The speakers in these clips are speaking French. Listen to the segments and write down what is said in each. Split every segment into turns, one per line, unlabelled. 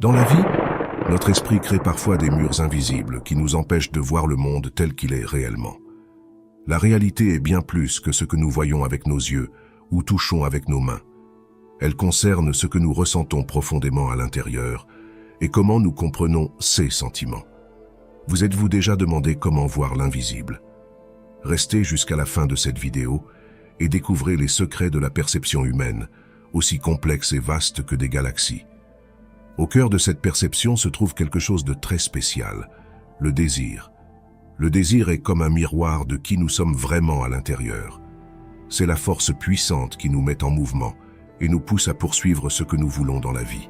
Dans la vie, notre esprit crée parfois des murs invisibles qui nous empêchent de voir le monde tel qu'il est réellement. La réalité est bien plus que ce que nous voyons avec nos yeux ou touchons avec nos mains. Elle concerne ce que nous ressentons profondément à l'intérieur et comment nous comprenons ces sentiments. Vous êtes-vous déjà demandé comment voir l'invisible? Restez jusqu'à la fin de cette vidéo et découvrez les secrets de la perception humaine, aussi complexe et vaste que des galaxies. Au cœur de cette perception se trouve quelque chose de très spécial, le désir. Le désir est comme un miroir de qui nous sommes vraiment à l'intérieur. C'est la force puissante qui nous met en mouvement et nous pousse à poursuivre ce que nous voulons dans la vie.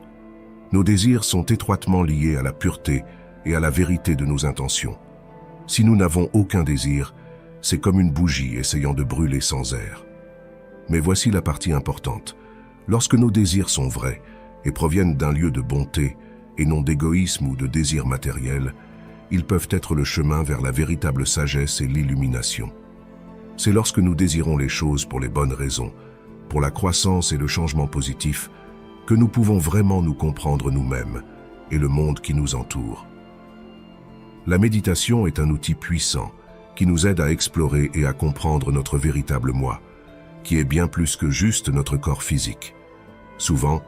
Nos désirs sont étroitement liés à la pureté et à la vérité de nos intentions. Si nous n'avons aucun désir, c'est comme une bougie essayant de brûler sans air. Mais voici la partie importante. Lorsque nos désirs sont vrais et proviennent d'un lieu de bonté et non d'égoïsme ou de désir matériel, ils peuvent être le chemin vers la véritable sagesse et l'illumination. C'est lorsque nous désirons les choses pour les bonnes raisons, pour la croissance et le changement positif, que nous pouvons vraiment nous comprendre nous-mêmes et le monde qui nous entoure. La méditation est un outil puissant qui nous aide à explorer et à comprendre notre véritable moi, qui est bien plus que juste notre corps physique. Souvent,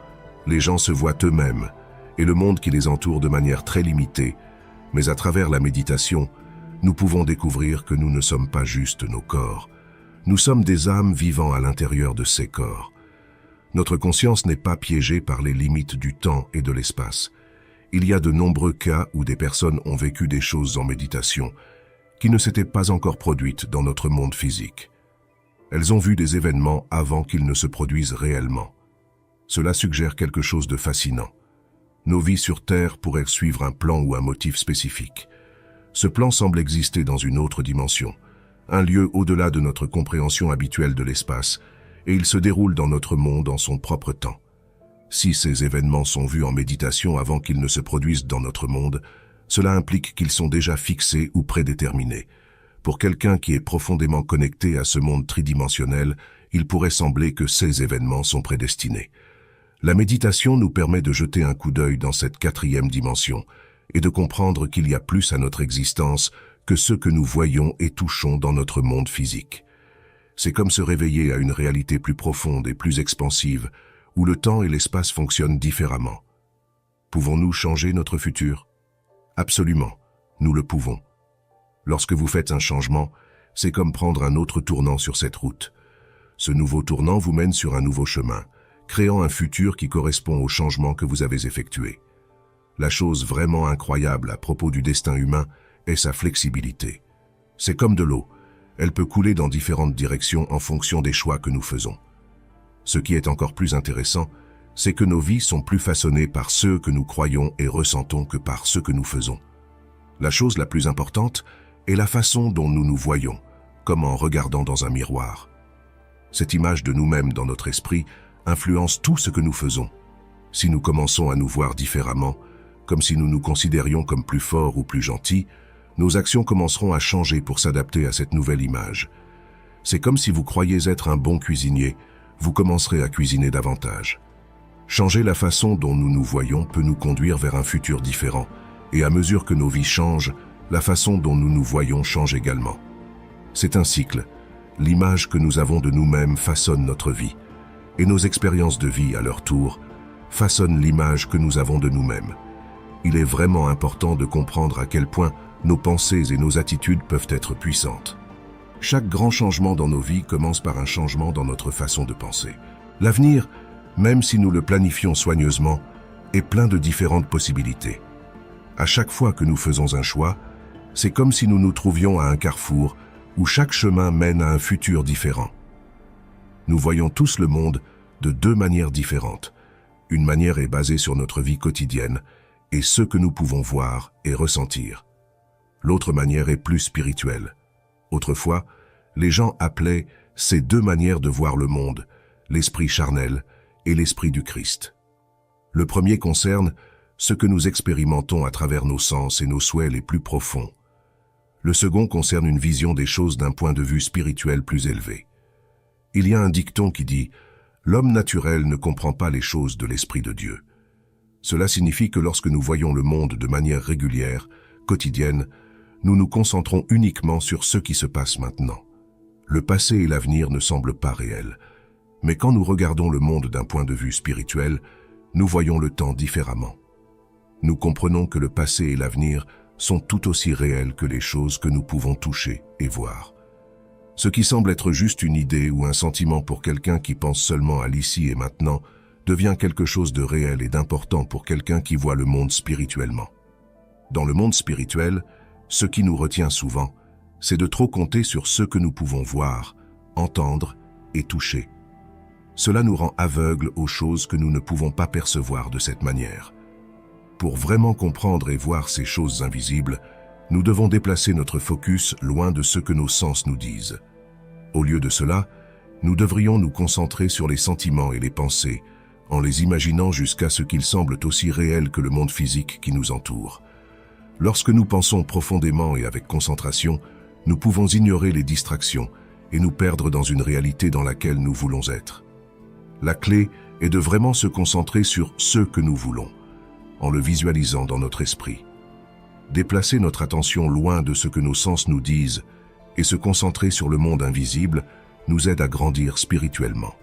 les gens se voient eux-mêmes et le monde qui les entoure de manière très limitée, mais à travers la méditation, nous pouvons découvrir que nous ne sommes pas juste nos corps. Nous sommes des âmes vivant à l'intérieur de ces corps. Notre conscience n'est pas piégée par les limites du temps et de l'espace. Il y a de nombreux cas où des personnes ont vécu des choses en méditation qui ne s'étaient pas encore produites dans notre monde physique. Elles ont vu des événements avant qu'ils ne se produisent réellement. Cela suggère quelque chose de fascinant. Nos vies sur Terre pourraient suivre un plan ou un motif spécifique. Ce plan semble exister dans une autre dimension, un lieu au-delà de notre compréhension habituelle de l'espace, et il se déroule dans notre monde en son propre temps. Si ces événements sont vus en méditation avant qu'ils ne se produisent dans notre monde, cela implique qu'ils sont déjà fixés ou prédéterminés. Pour quelqu'un qui est profondément connecté à ce monde tridimensionnel, il pourrait sembler que ces événements sont prédestinés. La méditation nous permet de jeter un coup d'œil dans cette quatrième dimension et de comprendre qu'il y a plus à notre existence que ce que nous voyons et touchons dans notre monde physique. C'est comme se réveiller à une réalité plus profonde et plus expansive, où le temps et l'espace fonctionnent différemment. Pouvons-nous changer notre futur? Absolument, nous le pouvons. Lorsque vous faites un changement, c'est comme prendre un autre tournant sur cette route. Ce nouveau tournant vous mène sur un nouveau chemin, créant un futur qui correspond au changement que vous avez effectué. La chose vraiment incroyable à propos du destin humain est sa flexibilité. C'est comme de l'eau, elle peut couler dans différentes directions en fonction des choix que nous faisons. Ce qui est encore plus intéressant, c'est que nos vies sont plus façonnées par ceux que nous croyons et ressentons que par ceux que nous faisons. La chose la plus importante est la façon dont nous nous voyons, comme en regardant dans un miroir. Cette image de nous-mêmes dans notre esprit influence tout ce que nous faisons. Si nous commençons à nous voir différemment, comme si nous nous considérions comme plus forts ou plus gentils, nos actions commenceront à changer pour s'adapter à cette nouvelle image. C'est comme si vous croyez être un bon cuisinier, vous commencerez à cuisiner davantage. Changer la façon dont nous nous voyons peut nous conduire vers un futur différent, et à mesure que nos vies changent, la façon dont nous nous voyons change également. C'est un cycle. L'image que nous avons de nous-mêmes façonne notre vie, et nos expériences de vie, à leur tour, façonnent l'image que nous avons de nous-mêmes. Il est vraiment important de comprendre à quel point nos pensées et nos attitudes peuvent être puissantes. Chaque grand changement dans nos vies commence par un changement dans notre façon de penser. L'avenir, même si nous le planifions soigneusement, est plein de différentes possibilités. À chaque fois que nous faisons un choix, c'est comme si nous nous trouvions à un carrefour où chaque chemin mène à un futur différent. Nous voyons tous le monde de deux manières différentes. Une manière est basée sur notre vie quotidienne et ce que nous pouvons voir et ressentir. L'autre manière est plus spirituelle. Autrefois, les gens appelaient ces deux manières de voir le monde, l'esprit charnel et l'esprit du Christ. Le premier concerne ce que nous expérimentons à travers nos sens et nos souhaits les plus profonds. Le second concerne une vision des choses d'un point de vue spirituel plus élevé. Il y a un dicton qui dit « L'homme naturel ne comprend pas les choses de l'Esprit de Dieu ». Cela signifie que lorsque nous voyons le monde de manière régulière, quotidienne, nous nous concentrons uniquement sur ce qui se passe maintenant. Le passé et l'avenir ne semblent pas réels. Mais quand nous regardons le monde d'un point de vue spirituel, nous voyons le temps différemment. Nous comprenons que le passé et l'avenir sont tout aussi réels que les choses que nous pouvons toucher et voir. Ce qui semble être juste une idée ou un sentiment pour quelqu'un qui pense seulement à l'ici et maintenant devient quelque chose de réel et d'important pour quelqu'un qui voit le monde spirituellement. Dans le monde spirituel, ce qui nous retient souvent, c'est de trop compter sur ce que nous pouvons voir, entendre et toucher. Cela nous rend aveugles aux choses que nous ne pouvons pas percevoir de cette manière. Pour vraiment comprendre et voir ces choses invisibles, nous devons déplacer notre focus loin de ce que nos sens nous disent. Au lieu de cela, nous devrions nous concentrer sur les sentiments et les pensées, en les imaginant jusqu'à ce qu'ils semblent aussi réels que le monde physique qui nous entoure. Lorsque nous pensons profondément et avec concentration, nous pouvons ignorer les distractions et nous perdre dans une réalité dans laquelle nous voulons être. La clé est de vraiment se concentrer sur ce que nous voulons, en le visualisant dans notre esprit. Déplacer notre attention loin de ce que nos sens nous disent et se concentrer sur le monde invisible nous aide à grandir spirituellement.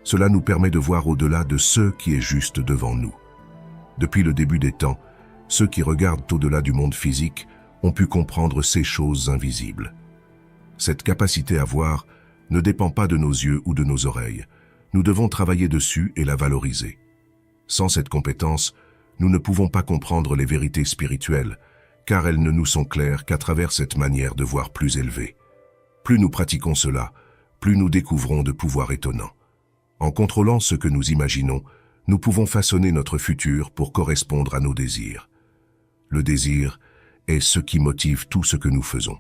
Cela nous permet de voir au-delà de ce qui est juste devant nous. Depuis le début des temps, ceux qui regardent au-delà du monde physique ont pu comprendre ces choses invisibles. Cette capacité à voir ne dépend pas de nos yeux ou de nos oreilles. Nous devons travailler dessus et la valoriser. Sans cette compétence, nous ne pouvons pas comprendre les vérités spirituelles, car elles ne nous sont claires qu'à travers cette manière de voir plus élevée. Plus nous pratiquons cela, plus nous découvrons de pouvoirs étonnants. En contrôlant ce que nous imaginons, nous pouvons façonner notre futur pour correspondre à nos désirs. Le désir est ce qui motive tout ce que nous faisons.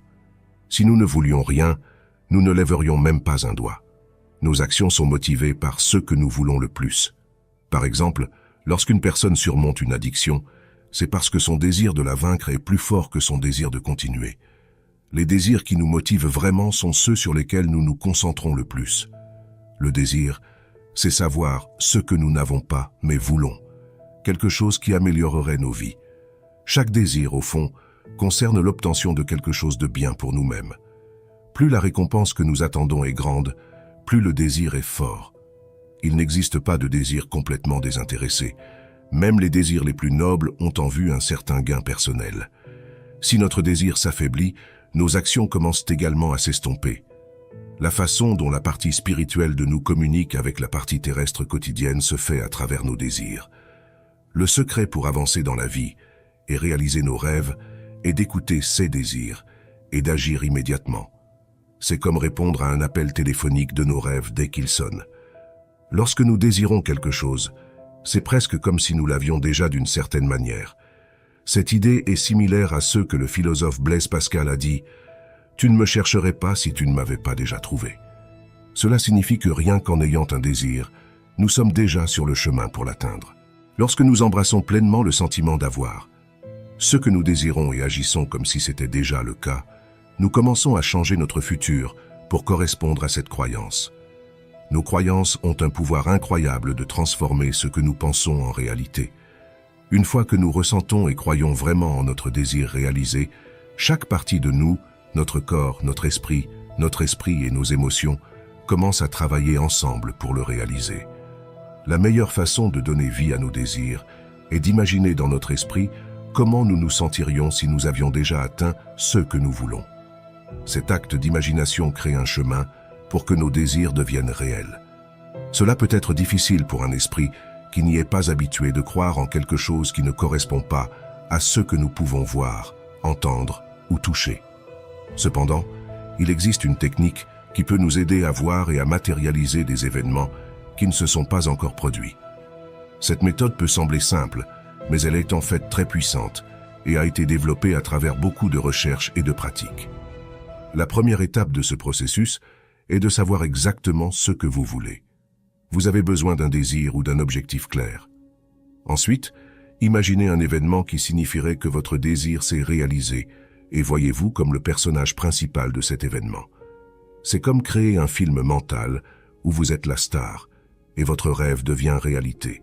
Si nous ne voulions rien, nous ne lèverions même pas un doigt. Nos actions sont motivées par ce que nous voulons le plus. Par exemple, lorsqu'une personne surmonte une addiction, c'est parce que son désir de la vaincre est plus fort que son désir de continuer. Les désirs qui nous motivent vraiment sont ceux sur lesquels nous nous concentrons le plus. Le désir, c'est savoir ce que nous n'avons pas, mais voulons. Quelque chose qui améliorerait nos vies. Chaque désir, au fond, concerne l'obtention de quelque chose de bien pour nous-mêmes. Plus la récompense que nous attendons est grande, plus le désir est fort. Il n'existe pas de désir complètement désintéressé. Même les désirs les plus nobles ont en vue un certain gain personnel. Si notre désir s'affaiblit, nos actions commencent également à s'estomper. La façon dont la partie spirituelle de nous communique avec la partie terrestre quotidienne se fait à travers nos désirs. Le secret pour avancer dans la vie et réaliser nos rêves est d'écouter ses désirs et d'agir immédiatement. C'est comme répondre à un appel téléphonique de nos rêves dès qu'il sonne. Lorsque nous désirons quelque chose, c'est presque comme si nous l'avions déjà d'une certaine manière. Cette idée est similaire à ce que le philosophe Blaise Pascal a dit « Tu ne me chercherais pas si tu ne m'avais pas déjà trouvé ». Cela signifie que rien qu'en ayant un désir, nous sommes déjà sur le chemin pour l'atteindre. Lorsque nous embrassons pleinement le sentiment d'avoir ce que nous désirons et agissons comme si c'était déjà le cas, nous commençons à changer notre futur pour correspondre à cette croyance. Nos croyances ont un pouvoir incroyable de transformer ce que nous pensons en réalité. Une fois que nous ressentons et croyons vraiment en notre désir réalisé, chaque partie de nous, notre corps, notre esprit et nos émotions, commencent à travailler ensemble pour le réaliser. La meilleure façon de donner vie à nos désirs est d'imaginer dans notre esprit comment nous nous sentirions si nous avions déjà atteint ce que nous voulons. Cet acte d'imagination crée un chemin pour que nos désirs deviennent réels. Cela peut être difficile pour un esprit qui n'y est pas habitué de croire en quelque chose qui ne correspond pas à ce que nous pouvons voir, entendre ou toucher. Cependant, il existe une technique qui peut nous aider à voir et à matérialiser des événements qui ne se sont pas encore produits. Cette méthode peut sembler simple, mais elle est en fait très puissante et a été développée à travers beaucoup de recherches et de pratiques. La première étape de ce processus est de savoir exactement ce que vous voulez. Vous avez besoin d'un désir ou d'un objectif clair. Ensuite, imaginez un événement qui signifierait que votre désir s'est réalisé et voyez-vous comme le personnage principal de cet événement. C'est comme créer un film mental où vous êtes la star et votre rêve devient réalité.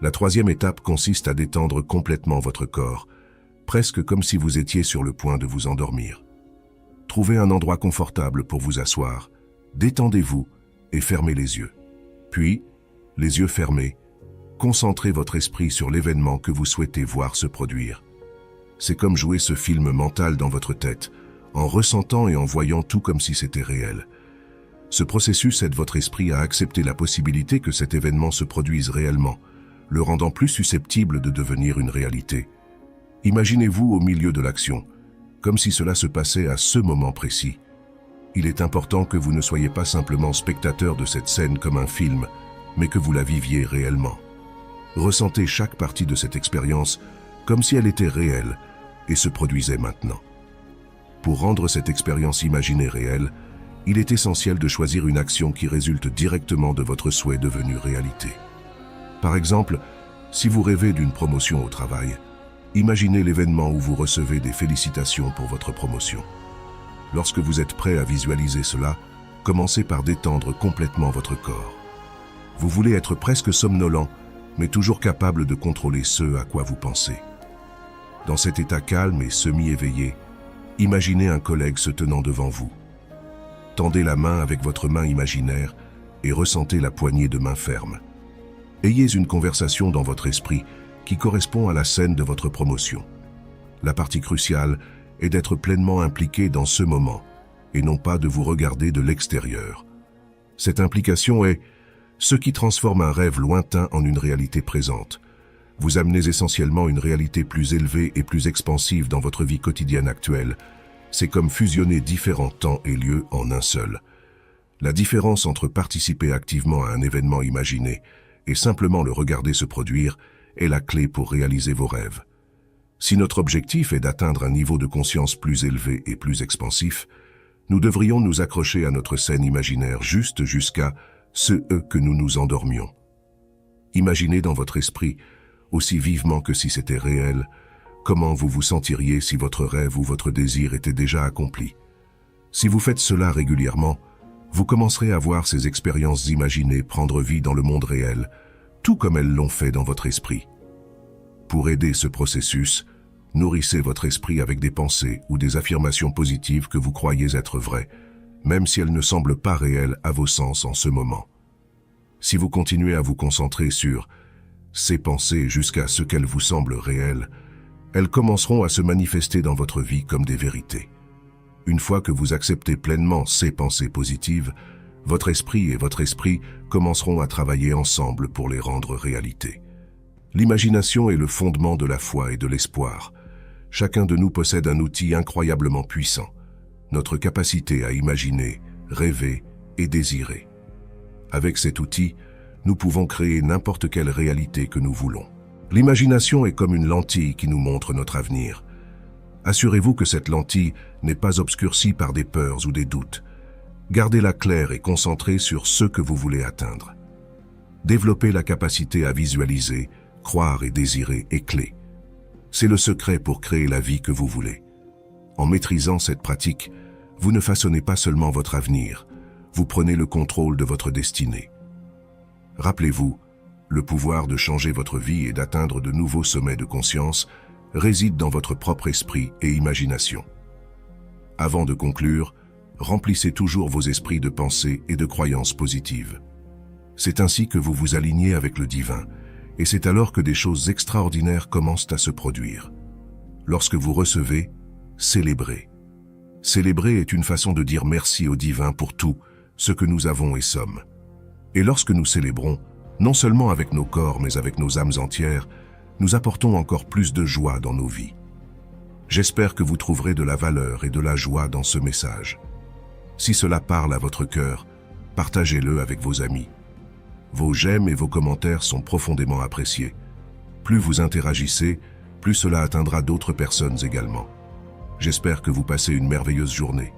La troisième étape consiste à détendre complètement votre corps, presque comme si vous étiez sur le point de vous endormir. Trouvez un endroit confortable pour vous asseoir, détendez-vous et fermez les yeux. Puis, les yeux fermés, concentrez votre esprit sur l'événement que vous souhaitez voir se produire. C'est comme jouer ce film mental dans votre tête, en ressentant et en voyant tout comme si c'était réel. Ce processus aide votre esprit à accepter la possibilité que cet événement se produise réellement, le rendant plus susceptible de devenir une réalité. Imaginez-vous au milieu de l'action, comme si cela se passait à ce moment précis. Il est important que vous ne soyez pas simplement spectateur de cette scène comme un film, mais que vous la viviez réellement. Ressentez chaque partie de cette expérience comme si elle était réelle et se produisait maintenant. Pour rendre cette expérience imaginée réelle, il est essentiel de choisir une action qui résulte directement de votre souhait devenu réalité. Par exemple, si vous rêvez d'une promotion au travail, imaginez l'événement où vous recevez des félicitations pour votre promotion. Lorsque vous êtes prêt à visualiser cela, commencez par détendre complètement votre corps. Vous voulez être presque somnolent, mais toujours capable de contrôler ce à quoi vous pensez. Dans cet état calme et semi-éveillé, imaginez un collègue se tenant devant vous. Tendez la main avec votre main imaginaire et ressentez la poignée de main ferme. Ayez une conversation dans votre esprit qui correspond à la scène de votre promotion. La partie cruciale est d'être pleinement impliqué dans ce moment et non pas de vous regarder de l'extérieur. Cette implication est ce qui transforme un rêve lointain en une réalité présente. Vous amenez essentiellement une réalité plus élevée et plus expansive dans votre vie quotidienne actuelle. C'est comme fusionner différents temps et lieux en un seul. La différence entre participer activement à un événement imaginé et simplement le regarder se produire est la clé pour réaliser vos rêves. Si notre objectif est d'atteindre un niveau de conscience plus élevé et plus expansif, nous devrions nous accrocher à notre scène imaginaire juste jusqu'à ce que nous nous endormions. Imaginez dans votre esprit, aussi vivement que si c'était réel, comment vous vous sentiriez si votre rêve ou votre désir était déjà accompli. Si vous faites cela régulièrement, vous commencerez à voir ces expériences imaginées prendre vie dans le monde réel, tout comme elles l'ont fait dans votre esprit. Pour aider ce processus, nourrissez votre esprit avec des pensées ou des affirmations positives que vous croyez être vraies, même si elles ne semblent pas réelles à vos sens en ce moment. Si vous continuez à vous concentrer sur ces pensées jusqu'à ce qu'elles vous semblent réelles, elles commenceront à se manifester dans votre vie comme des vérités. Une fois que vous acceptez pleinement ces pensées positives, votre esprit et votre esprit commenceront à travailler ensemble pour les rendre réalité. L'imagination est le fondement de la foi et de l'espoir. Chacun de nous possède un outil incroyablement puissant, notre capacité à imaginer, rêver et désirer. Avec cet outil, nous pouvons créer n'importe quelle réalité que nous voulons. L'imagination est comme une lentille qui nous montre notre avenir. Assurez-vous que cette lentille n'est pas obscurcie par des peurs ou des doutes. Gardez-la claire et concentrée sur ce que vous voulez atteindre. Développer la capacité à visualiser, croire et désirer est clé. C'est le secret pour créer la vie que vous voulez. En maîtrisant cette pratique, vous ne façonnez pas seulement votre avenir, vous prenez le contrôle de votre destinée. Rappelez-vous, le pouvoir de changer votre vie et d'atteindre de nouveaux sommets de conscience réside dans votre propre esprit et imagination. Avant de conclure, remplissez toujours vos esprits de pensées et de croyances positives. C'est ainsi que vous vous alignez avec le divin, et c'est alors que des choses extraordinaires commencent à se produire. Lorsque vous recevez, célébrez. Célébrer est une façon de dire merci au divin pour tout ce que nous avons et sommes. Et lorsque nous célébrons, non seulement avec nos corps mais avec nos âmes entières, nous apportons encore plus de joie dans nos vies. J'espère que vous trouverez de la valeur et de la joie dans ce message. Si cela parle à votre cœur, partagez-le avec vos amis. Vos j'aime et vos commentaires sont profondément appréciés. Plus vous interagissez, plus cela atteindra d'autres personnes également. J'espère que vous passez une merveilleuse journée.